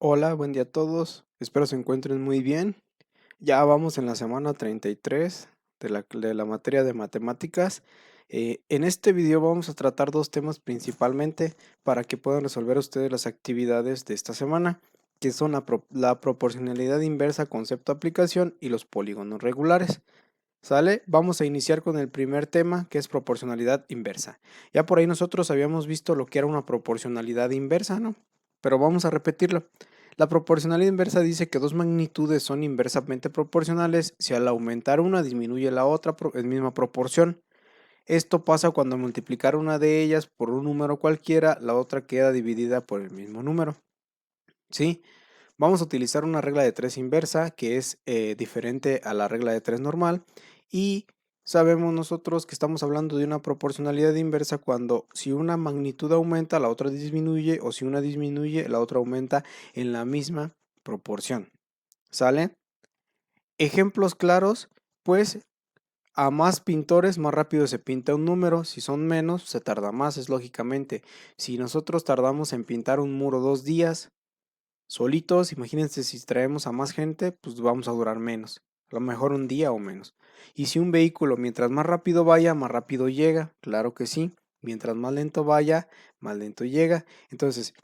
Hola, buen día a todos. Espero se encuentren muy bien. Ya vamos en la semana 33 de la materia de matemáticas. En este video vamos a tratar dos temas principalmente para que puedan resolver ustedes las actividades de esta semana, que son la proporcionalidad inversa, concepto aplicación y los polígonos regulares. ¿Sale? Vamos a iniciar con el primer tema, que es proporcionalidad inversa. Ya por ahí nosotros habíamos visto lo que era una proporcionalidad inversa, ¿no? Pero vamos a repetirlo. La proporcionalidad inversa dice que dos magnitudes son inversamente proporcionales si al aumentar una disminuye la otra en misma proporción. Esto pasa cuando al multiplicar una de ellas por un número cualquiera, la otra queda dividida por el mismo número. ¿Sí? Vamos a utilizar una regla de 3 inversa que es diferente a la regla de 3 normal, y sabemos nosotros que estamos hablando de una proporcionalidad inversa cuando si una magnitud aumenta la otra disminuye, o si una disminuye la otra aumenta en la misma proporción. ¿Sale? Ejemplos claros, pues a más pintores más rápido se pinta un número, si son menos se tarda más, es lógicamente. Si nosotros tardamos en pintar un muro 2 días solitos, imagínense si traemos a más gente, pues vamos a durar menos, a lo mejor un día o menos. Y si un vehículo mientras más rápido vaya, más rápido llega, claro que sí, mientras más lento vaya, más lento llega. Entonces,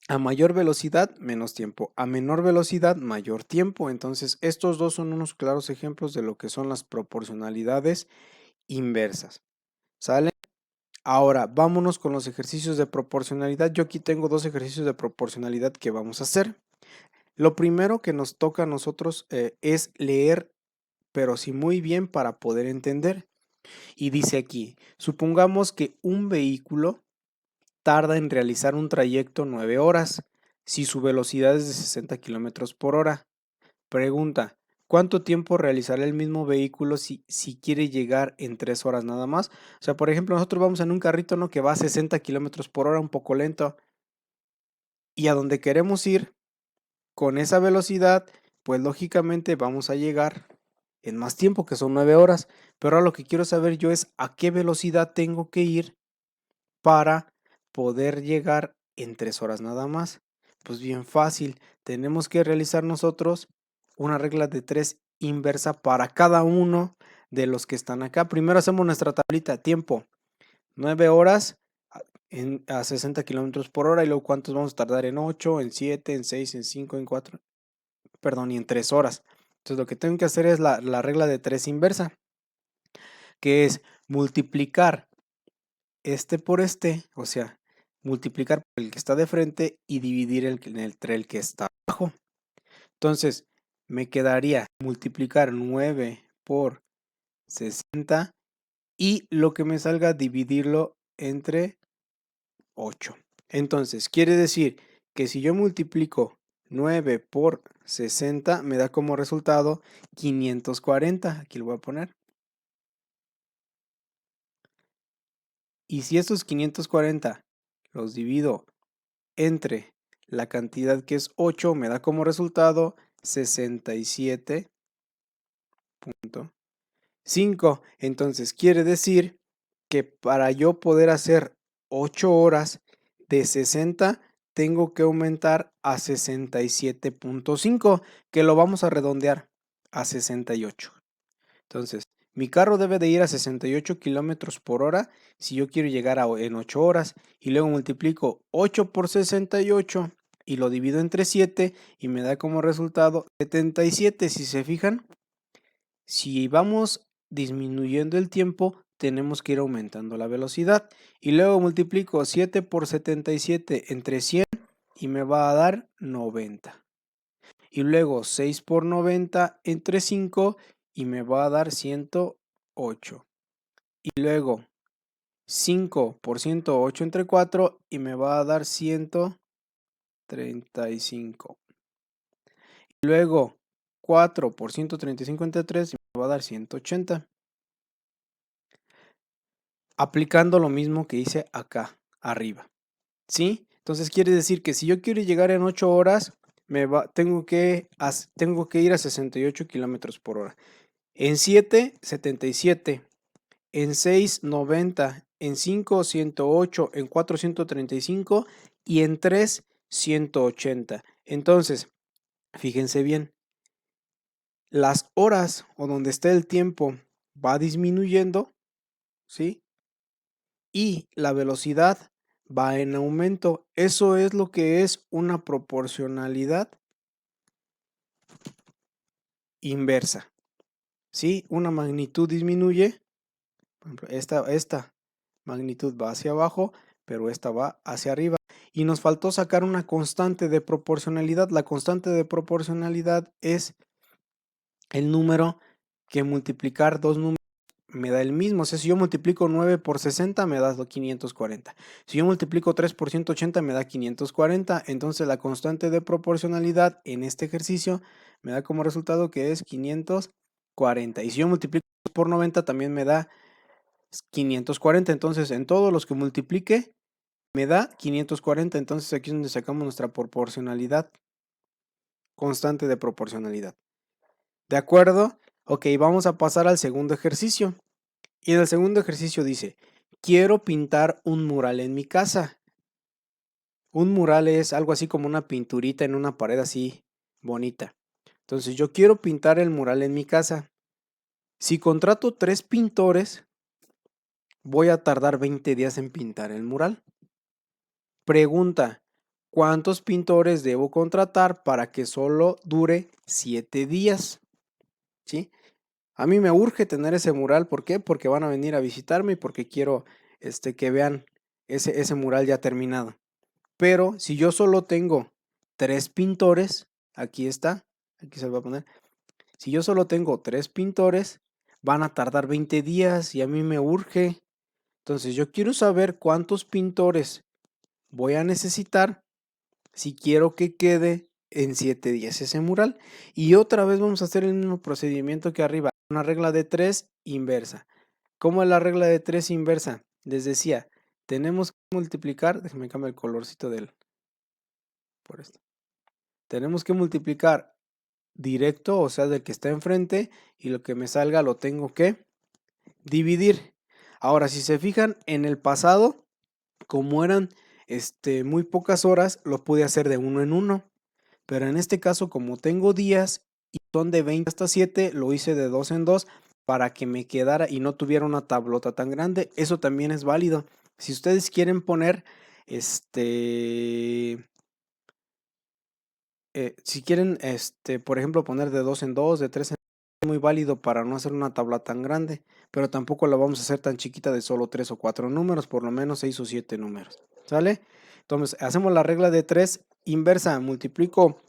a mayor velocidad, menos tiempo, a menor velocidad, mayor tiempo. Entonces, estos dos son unos claros ejemplos de lo que son las proporcionalidades inversas. ¿Sale? Ahora, vámonos con los ejercicios de proporcionalidad. Yo aquí tengo dos ejercicios de proporcionalidad que vamos a hacer. Lo primero que nos toca a nosotros es leer, pero sí muy bien para poder entender. Y dice aquí, supongamos que un vehículo tarda en realizar un trayecto 9 horas si su velocidad es de 60 kilómetros por hora. Pregunta, ¿cuánto tiempo realizará el mismo vehículo si quiere llegar en 3 horas nada más? O sea, por ejemplo, nosotros vamos en un carrito, ¿no?, que va a 60 kilómetros por hora, un poco lento, y a donde queremos ir con esa velocidad, pues lógicamente vamos a llegar en más tiempo, que son 9 horas. Pero ahora lo que quiero saber yo es a qué velocidad tengo que ir para poder llegar en 3 horas nada más. Pues bien fácil, tenemos que realizar nosotros una regla de 3 inversa para cada uno de los que están acá. Primero hacemos nuestra tablita, tiempo, 9 horas a 60 kilómetros por hora, y luego cuántos vamos a tardar en 8, en 7, en 6, en 5, en 4, perdón, y en 3 horas. Entonces lo que tengo que hacer es la regla de 3 inversa, que es multiplicar este por este, o sea, multiplicar por el que está de frente y dividir entre el que está abajo. Entonces, me quedaría multiplicar 9 por 60 y lo que me salga dividirlo entre 8. Entonces, quiere decir que si yo multiplico 9 por 60, me da como resultado 540. Aquí lo voy a poner. Y si estos 540 los divido entre la cantidad que es 8, me da como resultado 67.5. Entonces quiere decir que para yo poder hacer 8 horas de 60, tengo que aumentar a 67.5, que lo vamos a redondear a 68. Entonces, mi carro debe de ir a 68 kilómetros por hora si yo quiero llegar en 8 horas. Y luego multiplico 8 por 68 y lo divido entre 7 y me da como resultado 77. Si se fijan, si vamos disminuyendo el tiempo, tenemos que ir aumentando la velocidad. Y luego multiplico 7 por 77 entre 100 y me va a dar 90. Y luego 6 por 90 entre 5 y me va a dar 108. Y luego 5 por 108 entre 4 y me va a dar 135. Y luego 4 por 135 entre 3 me va a dar 180. Aplicando lo mismo que hice acá arriba. ¿Sí? Entonces quiere decir que si yo quiero llegar en 8 horas, tengo que ir a 68 kilómetros por hora. En 7, 77. En 6, 90. En 5, 108. En 4, 135. Y en 3, 180. Entonces, fíjense bien, las horas o donde esté el tiempo va disminuyendo, ¿sí? Y la velocidad va en aumento. Eso es lo que es una proporcionalidad inversa, ¿sí? Una magnitud disminuye, por ejemplo, esta magnitud va hacia abajo, pero esta va hacia arriba. Y nos faltó sacar una constante de proporcionalidad. La constante de proporcionalidad es el número que multiplicar dos números me da el mismo. O sea, si yo multiplico 9 por 60 me da 540. Si yo multiplico 3 por 180 me da 540. Entonces la constante de proporcionalidad en este ejercicio me da como resultado que es 540. Y si yo multiplico por 90 también me da 540. Entonces en todos los que multiplique me da 540. Entonces aquí es donde sacamos nuestra proporcionalidad, constante de proporcionalidad. ¿De acuerdo? Ok, vamos a pasar al segundo ejercicio. Y en el segundo ejercicio dice, quiero pintar un mural en mi casa. Un mural es algo así como una pinturita en una pared así bonita. Entonces yo quiero pintar el mural en mi casa. Si contrato 3 pintores, voy a tardar 20 días en pintar el mural. Pregunta, ¿cuántos pintores debo contratar para que solo dure 7 días? ¿Sí? A mí me urge tener ese mural, ¿por qué? Porque van a venir a visitarme y porque quiero que vean ese mural ya terminado. Pero si yo solo tengo 3 pintores, aquí está, aquí se lo voy a poner. Si yo solo tengo 3 pintores, van a tardar 20 días y a mí me urge. Entonces yo quiero saber cuántos pintores voy a necesitar si quiero que quede en 7 días ese mural. Y otra vez vamos a hacer el mismo procedimiento que arriba, una regla de 3 inversa. ¿Cómo es la regla de 3 inversa? Les decía, tenemos que multiplicar, déjenme cambiar el colorcito por esto. Tenemos que multiplicar directo, o sea, del que está enfrente, y lo que me salga lo tengo que dividir. Ahora, si se fijan, en el pasado, como eran muy pocas horas, lo pude hacer de uno en uno. Pero en este caso, como tengo días y son de 20 hasta 7, lo hice de 2 en 2 para que me quedara y no tuviera una tablota tan grande. Eso también es válido. Si ustedes quieren poner, si quieren, por ejemplo, poner de 2 en 2, de 3 en 2, es muy válido para no hacer una tabla tan grande, pero tampoco la vamos a hacer tan chiquita de solo 3 o 4 números, por lo menos 6 o 7 números. ¿Sale? Entonces, hacemos la regla de 3 inversa. Multiplico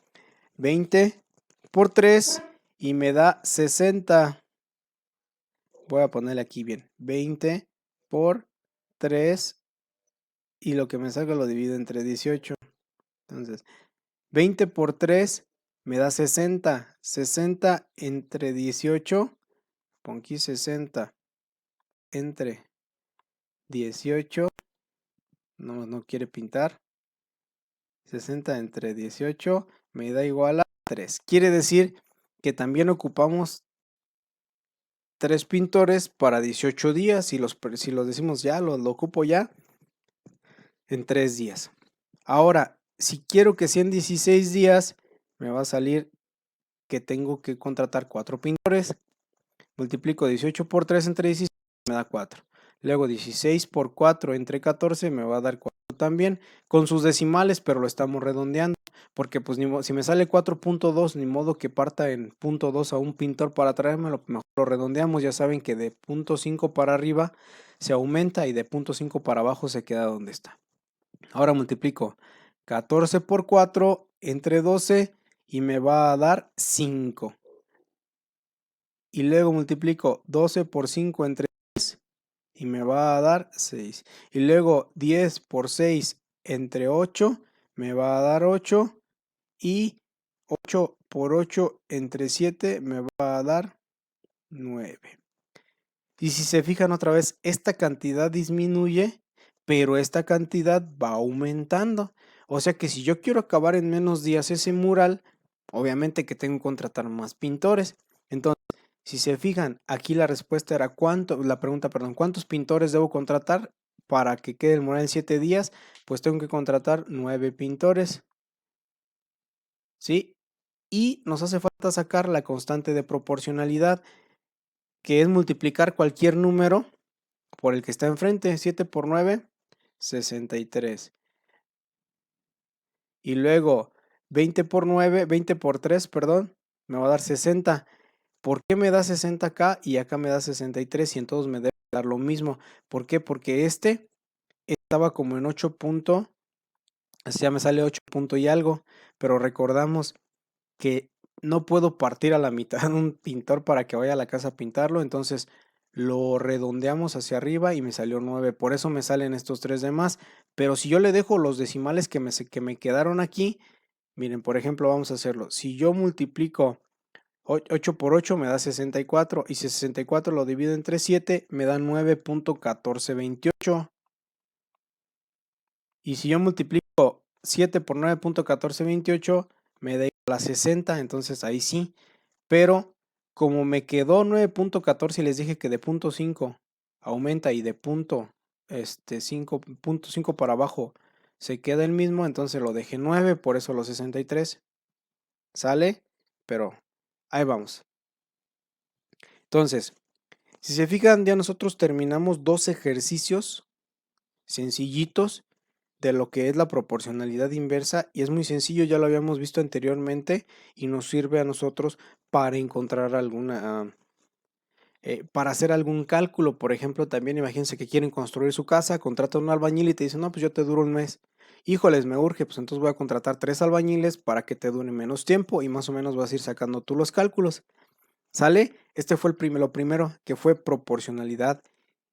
20 por 3 y me da 60. Voy a ponerle aquí bien. 20 por 3 y lo que me salga lo divido entre 18. Entonces, 20 por 3 me da 60. 60 entre 18. Pon aquí 60 entre 18. No quiere pintar. 60 entre 18 me da igual a 3. Quiere decir que también ocupamos 3 pintores para 18 días. Si los decimos ya, lo ocupo ya en 3 días. Ahora, si quiero que sean 16 días, me va a salir que tengo que contratar 4 pintores. Multiplico 18 por 3 entre 16, me da 4. Luego 16 por 4 entre 14 me va a dar 4 también, con sus decimales, pero lo estamos redondeando. Porque pues si me sale 4.2, ni modo que parta en 0.2 a un pintor para traérmelo, mejor lo redondeamos. Ya saben que de 0.5 para arriba se aumenta y de 0.5 para abajo se queda donde está. Ahora multiplico 14 por 4 entre 12 y me va a dar 5. Y luego multiplico 12 por 5 entre 10 y me va a dar 6. Y luego 10 por 6 entre 8 me va a dar 8. Y 8 por 8 entre 7 me va a dar 9. Y si se fijan otra vez, esta cantidad disminuye, pero esta cantidad va aumentando. O sea que si yo quiero acabar en menos días ese mural, obviamente que tengo que contratar más pintores. Entonces, si se fijan, aquí la respuesta era ¿cuántos pintores debo contratar para que quede el mural en 7 días? Pues tengo que contratar 9 pintores. ¿sí? Y nos hace falta sacar la constante de proporcionalidad, que es multiplicar cualquier número por el que está enfrente. 7 por 9, 63. Y luego 20 por 9, 20 por 3, perdón, me va a dar 60. ¿Por qué me da 60 acá y acá me da 63 y en todos me debe dar lo mismo? ¿Por qué? Porque este estaba como en 8 punto, o sea, me sale 8 punto y algo, pero recordamos que no puedo partir a la mitad un pintor para que vaya a la casa a pintarlo, entonces lo redondeamos hacia arriba y me salió 9, por eso me salen estos 3 de más, pero si yo le dejo los decimales que me quedaron aquí, miren, por ejemplo, vamos a hacerlo, si yo multiplico 8 por 8 me da 64 y si 64 lo divido entre 7 me da 9.1428 y si yo multiplico 7 por 9.1428 me da igual a 60, entonces ahí sí. Pero como me quedó 9.14 y les dije que de punto 5 aumenta y de punto 5.5 para abajo se queda el mismo, entonces lo dejé 9, por eso los 63. ¿Sale? Pero ahí vamos. Entonces, si se fijan, ya nosotros terminamos dos ejercicios sencillitos de lo que es la proporcionalidad inversa y es muy sencillo, ya lo habíamos visto anteriormente y nos sirve a nosotros para encontrar para hacer algún cálculo. Por ejemplo, también imagínense que quieren construir su casa, contratan un albañil y te dicen, no, pues yo te duro un mes. Híjoles, me urge, pues entonces voy a contratar 3 albañiles para que te dure menos tiempo y más o menos vas a ir sacando tú los cálculos. ¿Sale? Este fue lo primero, que fue proporcionalidad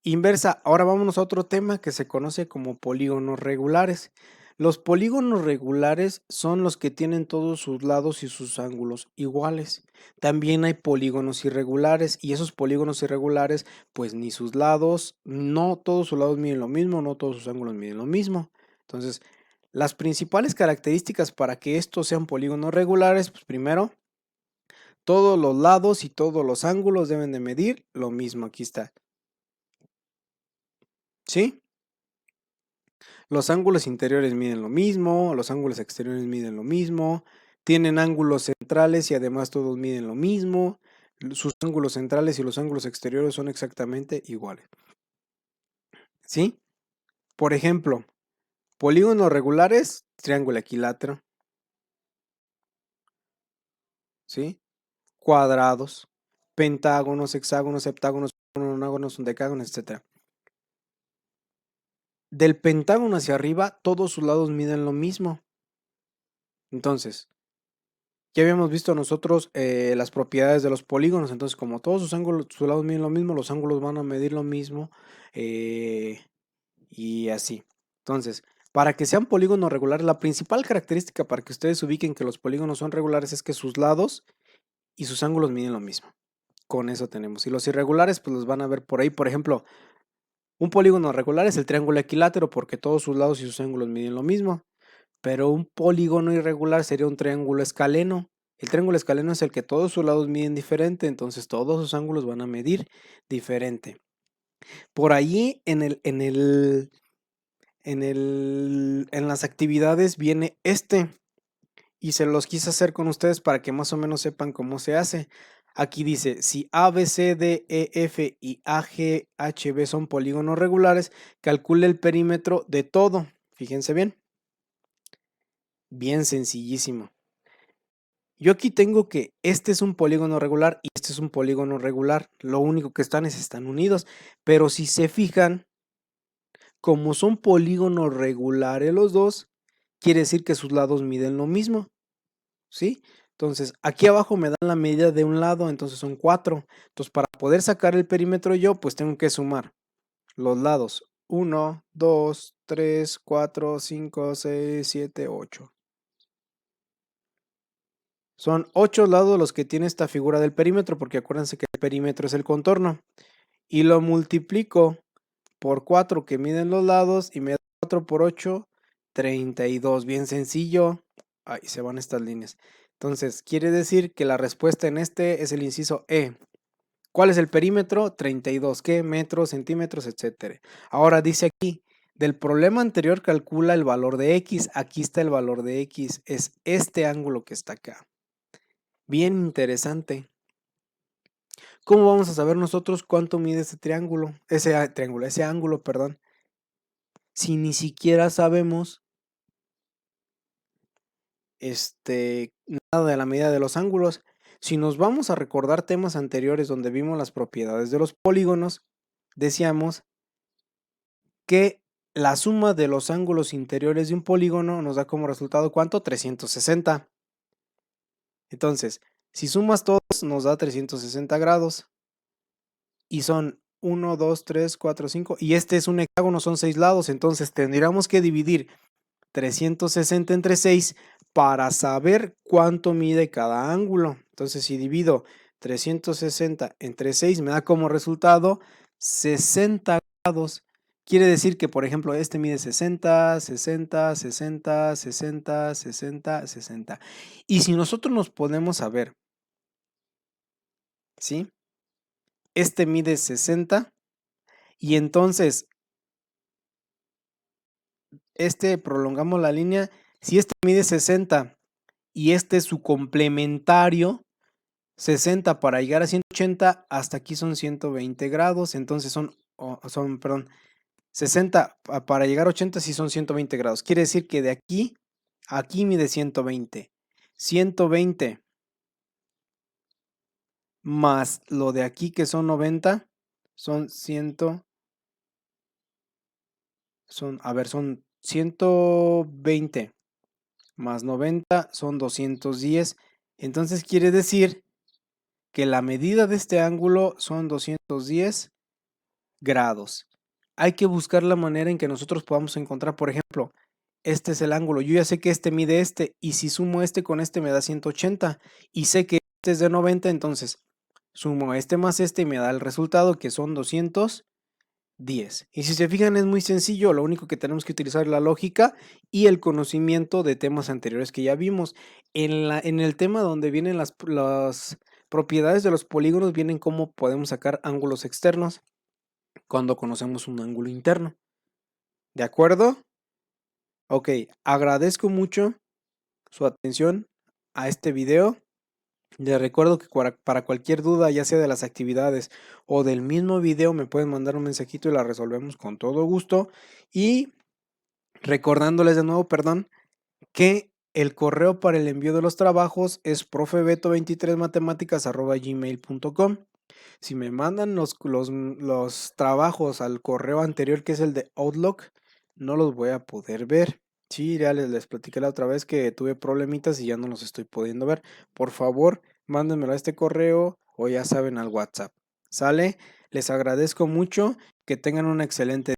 inversa. Ahora vámonos a otro tema que se conoce como polígonos regulares. Los polígonos regulares son los que tienen todos sus lados y sus ángulos iguales. También hay polígonos irregulares y esos polígonos irregulares, pues ni sus lados, no todos sus lados miden lo mismo, no todos sus ángulos miden lo mismo. Entonces, las principales características para que estos sean polígonos regulares, pues primero, todos los lados y todos los ángulos deben de medir lo mismo. Aquí está. ¿Sí? Los ángulos interiores miden lo mismo, los ángulos exteriores miden lo mismo, tienen ángulos centrales y además todos miden lo mismo. Sus ángulos centrales y los ángulos exteriores son exactamente iguales. ¿Sí? Por ejemplo, polígonos regulares, triángulo equilátero. ¿Sí? Cuadrados, pentágonos, hexágonos, septágonos, octógonos, decágonos, etc. Del pentágono hacia arriba, todos sus lados miden lo mismo. Entonces, ya habíamos visto nosotros las propiedades de los polígonos. Entonces, como todos sus ángulos, sus lados miden lo mismo, los ángulos van a medir lo mismo y así. Entonces, para que sean polígonos regulares, la principal característica para que ustedes ubiquen que los polígonos son regulares es que sus lados y sus ángulos miden lo mismo. Con eso tenemos. Y los irregulares, pues los van a ver por ahí. Por ejemplo, un polígono regular es el triángulo equilátero porque todos sus lados y sus ángulos miden lo mismo. Pero un polígono irregular sería un triángulo escaleno. El triángulo escaleno es el que todos sus lados miden diferente, entonces todos sus ángulos van a medir diferente. Por allí en las actividades viene y se los quise hacer con ustedes para que más o menos sepan cómo se hace. Aquí dice, si A, B, C, D, E, F y A, G, H, B son polígonos regulares, calcule el perímetro de todo. Fíjense bien. Bien sencillísimo. Yo aquí tengo que este es un polígono regular y este es un polígono regular. Lo único que están unidos. Pero si se fijan, como son polígonos regulares los dos, quiere decir que sus lados miden lo mismo. ¿Sí? Entonces, aquí abajo me dan la medida de un lado, entonces son 4. Entonces, para poder sacar el perímetro yo, pues tengo que sumar los lados. 1, 2, 3, 4, 5, 6, 7, 8. Son 8 lados los que tiene esta figura del perímetro, porque acuérdense que el perímetro es el contorno. Y lo multiplico por 4 que miden los lados y me da 4 por 8, 32. Bien sencillo. Ahí se van estas líneas. Entonces, quiere decir que la respuesta en este es el inciso E. ¿Cuál es el perímetro? 32. ¿Qué? Metros, centímetros, etcétera. Ahora dice aquí, Del problema anterior calcula el valor de x. Aquí está el valor de x. Es este ángulo que está acá. Bien interesante. ¿Cómo vamos a saber nosotros cuánto mide ese triángulo? Ese ángulo, perdón. Si ni siquiera sabemos nada de la medida de los ángulos. Si nos vamos a recordar temas anteriores donde vimos las propiedades de los polígonos, decíamos que la suma de los ángulos interiores de un polígono nos da como resultado ¿cuánto? 360. Entonces, si sumas todos nos da 360 grados y son 1, 2, 3, 4, 5 y este es un hexágono, son 6 lados, entonces tendríamos que dividir 360 entre 6 para saber cuánto mide cada ángulo. Entonces, si divido 360 entre 6 me da como resultado 60 grados. Quiere decir que, por ejemplo, este mide 60, 60, 60, 60, 60, 60. Y si nosotros nos ponemos a ver, ¿sí? Este mide 60 y entonces prolongamos la línea. Si este mide 60 y este es su complementario, 60 para llegar a 180, hasta aquí son 120 grados, entonces perdón, 60 para llegar a 80 sí son 120 grados. Quiere decir que de aquí a aquí mide 120. 120 más lo de aquí que son 90, son 120 más 90 son 210. Entonces quiere decir que la medida de este ángulo son 210 grados. Hay que buscar la manera en que nosotros podamos encontrar, por ejemplo, este es el ángulo. Yo ya sé que este mide este y si sumo este con este me da 180 y sé que este es de 90, entonces sumo este más este y me da el resultado que son 210. Y si se fijan es muy sencillo, lo único que tenemos que utilizar es la lógica y el conocimiento de temas anteriores que ya vimos. En el tema donde vienen las propiedades de los polígonos, vienen cómo podemos sacar ángulos externos cuando conocemos un ángulo interno. ¿De acuerdo? Ok, agradezco mucho su atención a este video. Les recuerdo que para cualquier duda, ya sea de las actividades o del mismo video, me pueden mandar un mensajito y la resolvemos con todo gusto. Y recordándoles de nuevo, perdón, que el correo para el envío de los trabajos es profebeto23matemáticas@gmail.com. Si me mandan los trabajos al correo anterior, que es el de Outlook, no los voy a poder ver. Sí, ya les platiqué la otra vez que tuve problemitas y ya no los estoy pudiendo ver. Por favor, mándenmelo a este correo o ya saben al WhatsApp. ¿Sale? Les agradezco mucho. Que tengan un excelente día.